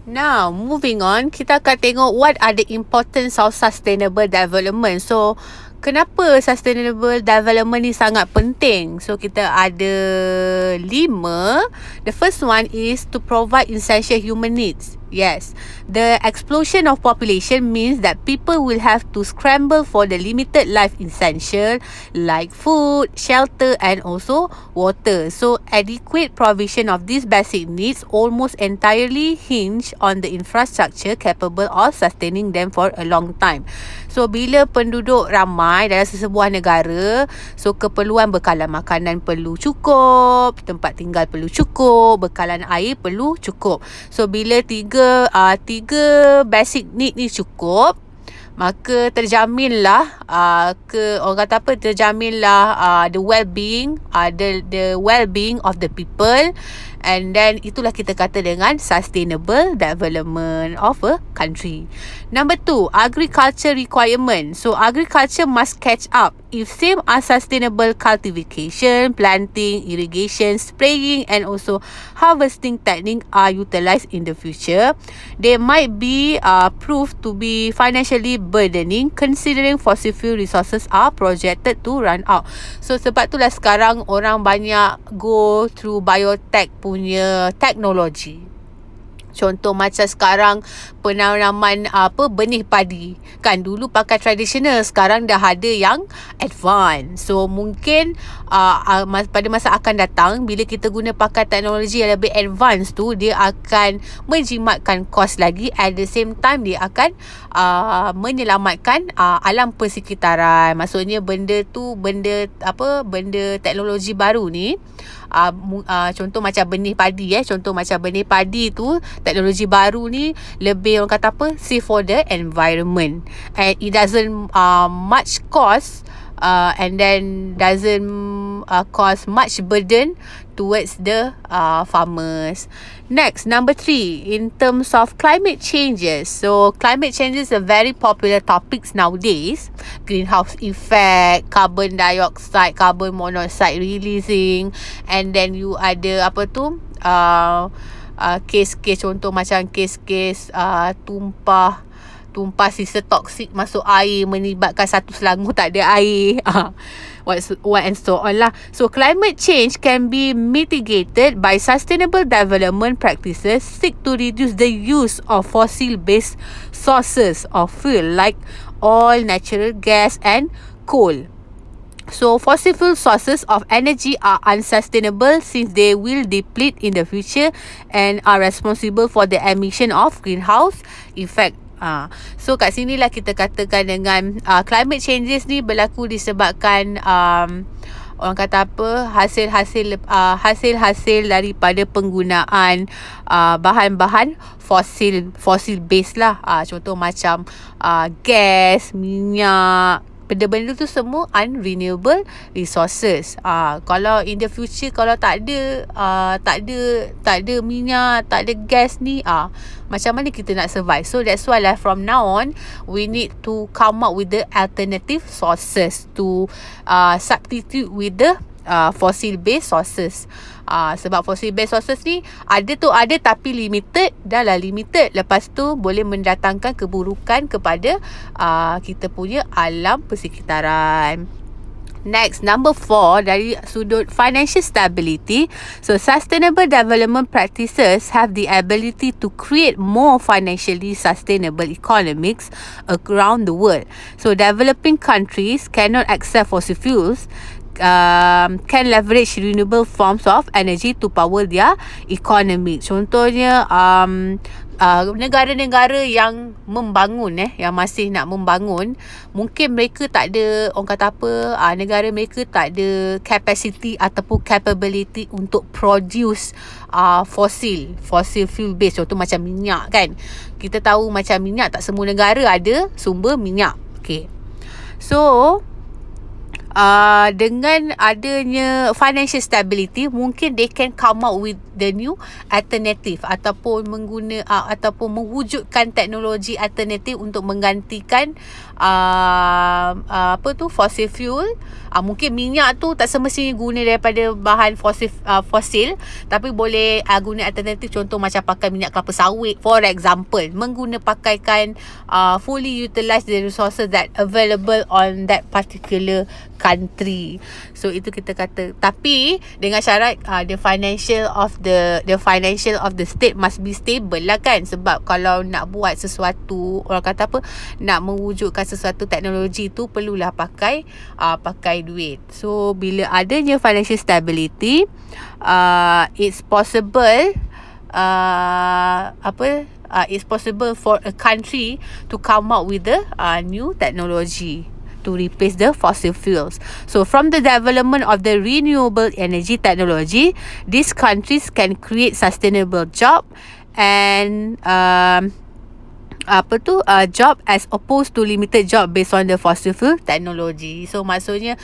Now, moving on, kita akan tengok what are the importance of sustainable development. So, kenapa sustainable development ni sangat penting? So, kita ada 5. The first one is to provide essential human needs. Yes, the explosion of population means that people will have to scramble for the limited life essential like food, shelter and also water. So adequate provision of these basic needs almost entirely hinge on the infrastructure capable of sustaining them for a long time. So bila penduduk ramai dalam sesebuah negara, so keperluan bekalan makanan perlu cukup, tempat tinggal perlu cukup, bekalan air perlu cukup. So bila tiga basic need ni cukup, maka terjaminlah the well-being the well-being of the people, and then itulah kita kata dengan sustainable development of a country. Number 2, agriculture requirement. So agriculture must catch up. If same unsustainable cultivation, planting, irrigation, spraying and also harvesting technique are utilized in the future, they might be proved to be financially burdening considering fossil fuel resources are projected to run out. So sebab itulah sekarang orang banyak go through biotech punya teknologi. Contoh macam sekarang penanaman benih padi. Kan dulu pakai tradisional, sekarang dah ada yang advance. So mungkin pada masa akan datang, bila kita guna pakai teknologi yang lebih advance tu, dia akan menjimatkan kos lagi. At the same time dia akan menyelamatkan alam persekitaran. Maksudnya benda teknologi baru ni, contoh macam benih padi tu, teknologi baru ni lebih orang kata safe for the environment, and it doesn't much cost and then doesn't cause much burden towards the farmers. Next, number 3, in terms of climate changes. So climate changes are very popular topics nowadays. Greenhouse effect, carbon dioxide, carbon monoxide releasing, and then you ada kes-kes, contoh macam kes-kes tumpah sisa toksik masuk air, melibatkan satu selangor tak ada air. What and so on lah. So climate change can be mitigated by sustainable development practices seek to reduce the use of fossil-based sources of fuel like oil, natural gas and coal. So fossil fuel sources of energy are unsustainable since they will deplete in the future and are responsible for the emission of greenhouse effect. So kat sini lah kita katakan dengan climate changes ni berlaku disebabkan orang kata hasil-hasil daripada penggunaan bahan-bahan fosil base lah. Contoh macam gas, minyak, benda-benda tu semua unrenewable resources. Kalau in the future kalau tak ada minyak, tak ada gas ni, macam mana kita nak survive? So that's why lah from now on we need to come up with the alternative sources to substitute with the fossil based sources. Sebab fossil based sources ni ada tapi limited. Dah lah limited, lepas tu boleh mendatangkan keburukan kepada kita punya alam persekitaran. Next, number 4, dari sudut financial stability. So sustainable development practices have the ability to create more financially sustainable economics around the world. So developing countries cannot accept fossil fuels, can leverage renewable forms of energy to power their economy. Contohnya negara-negara yang membangun yang masih nak membangun, mungkin mereka tak ada, orang kata negara mereka tak ada capacity ataupun capability untuk produce fossil fuel base. Contoh macam minyak kan, kita tahu macam minyak tak semua negara ada sumber minyak. Okay, so dengan adanya financial stability, mungkin they can come out with the new alternative ataupun ataupun mewujudkan teknologi alternatif untuk menggantikan fossil fuel. Mungkin minyak tu tak semestinya guna daripada bahan fosil, tapi boleh guna alternatif, contoh macam pakai minyak kelapa sawit for example, pakaikan fully utilize the resources that available on that particular country. So itu kita kata, tapi dengan syarat the financial of the state must be stable lah kan. Sebab kalau nak buat sesuatu, orang kata apa, nak mewujudkan sesuatu teknologi tu perlulah pakai duit. So bila adanya financial stability, it's possible it's possible for a country to come out with the new technology to replace the fossil fuels. So from the development of the renewable energy technology, these countries can create sustainable job and job as opposed to limited job based on the fossil fuel technology. So maksudnya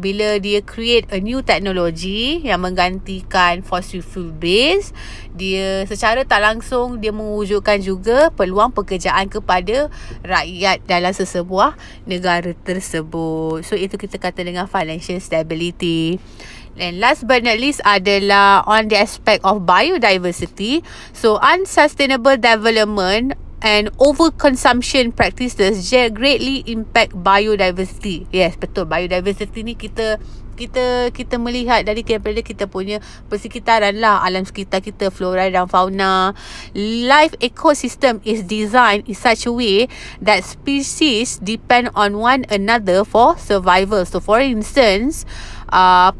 bila dia create a new technology yang menggantikan fossil fuel base, dia secara tak langsung dia mewujudkan juga peluang pekerjaan kepada rakyat dalam sesebuah negara tersebut. So itu kita kata dengan financial stability. And last but not least adalah on the aspect of biodiversity. So unsustainable development and overconsumption practices greatly impact biodiversity. Yes, betul. Biodiversity ni kita melihat daripada kita punya persekitaran lah, alam sekitar kita, flora dan fauna. Life ecosystem is designed in such a way that species depend on one another for survival. So for instance,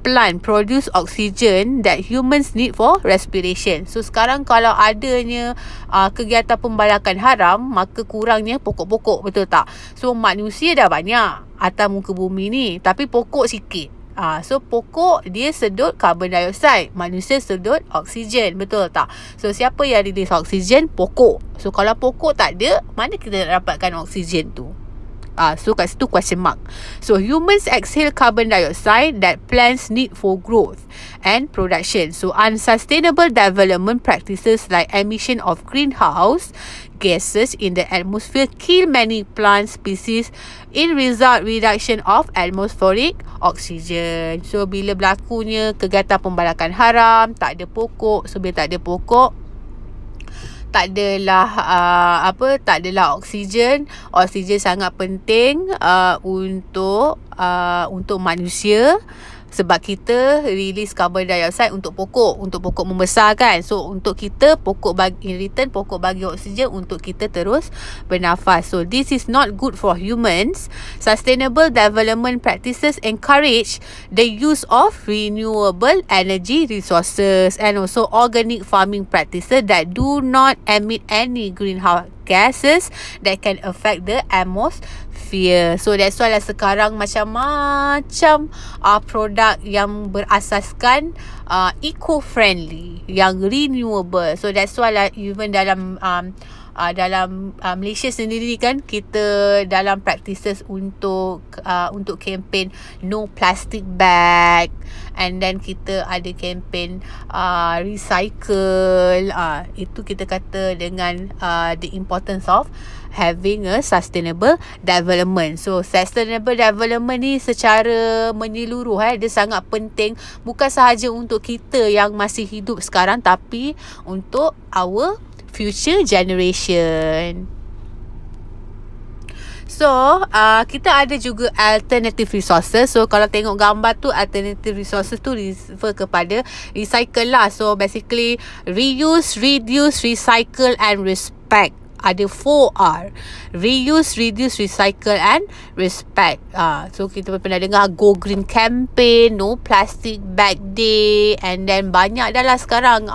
plant produce oxygen that humans need for respiration. So sekarang kalau adanya kegiatan pembalakan haram, maka kurangnya pokok-pokok, betul tak? So manusia dah banyak atas muka bumi ni, tapi pokok sikit. So pokok dia sedut carbon dioxide, manusia sedut oksigen, betul tak? So siapa yang release oksigen? Pokok. So kalau pokok tak ada, mana kita nak dapatkan oksigen tu? So kat situ question mark. So humans exhale carbon dioxide that plants need for growth and production. So unsustainable development practices like emission of greenhouse gases in the atmosphere kill many plant species in result reduction of atmospheric oxygen. So bila berlakunya kegiatan pembalakan haram, tak ada pokok. So bila tak ada pokok, tak adalah oksigen. Oksigen sangat penting untuk manusia, sebab kita release carbon dioxide untuk pokok membesar kan. So untuk kita, in return pokok bagi oksigen untuk kita terus bernafas. So this is not good for humans. Sustainable development practices encourage the use of renewable energy resources and also organic farming practices that do not emit any greenhouse gases that can affect the atmosphere. So that's why lah sekarang macam-macam produk yang berasaskan eco-friendly, yang renewable. So that's why lah even dalam Malaysia sendiri kan, kita dalam practices untuk kempen no plastic bag, and then kita ada kempen recycle. Itu kita kata dengan the importance of having a sustainable development. So sustainable development ni secara menyeluruh dia sangat penting, bukan sahaja untuk kita yang masih hidup sekarang, tapi untuk our future generation. So kita ada juga alternative resources. So kalau tengok gambar tu, alternative resources tu refer kepada recycle lah. So basically reuse, reduce, recycle and respect. Ada 4R. Reuse, reduce, recycle and respect. So kita pernah dengar Go Green Campaign, No Plastic Bag Day, and then banyak dah lah sekarang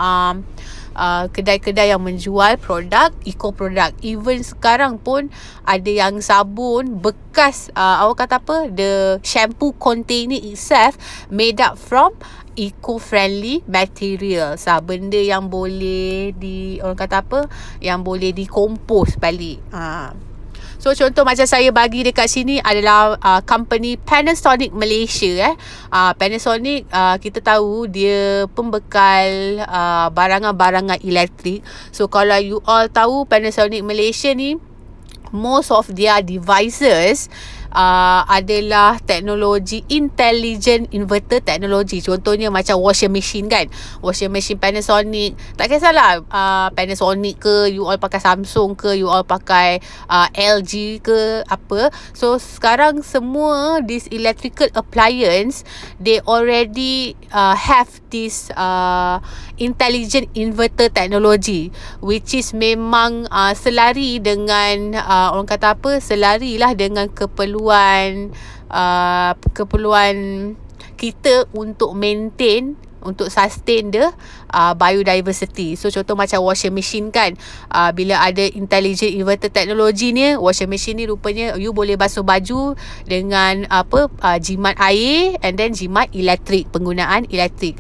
kedai-kedai yang menjual produk, eco product. Even sekarang pun ada yang sabun bekas, awak kata apa, the shampoo container itself made up from eco-friendly materials. Benda yang boleh orang kata apa, yang boleh dikompos balik. So contoh macam saya bagi dekat sini adalah company Panasonic Malaysia. Panasonic kita tahu dia pembekal barangan-barangan elektrik. So kalau you all tahu Panasonic Malaysia ni, most of their devices adalah teknologi intelligent inverter teknologi. Contohnya macam washing machine kan, washing machine Panasonic, tak kisahlah Panasonic ke, you all pakai Samsung ke, you all pakai LG ke apa. So sekarang semua this electrical appliance, they already have this intelligent inverter technology, which is memang selari dengan orang kata apa, selarilah dengan keperluan kita untuk maintain, untuk sustain the biodiversity. So contoh macam washing machine kan, bila ada intelligent inverter technology ni, washing machine ni rupanya you boleh basuh baju dengan jimat air and then jimat elektrik, penggunaan elektrik.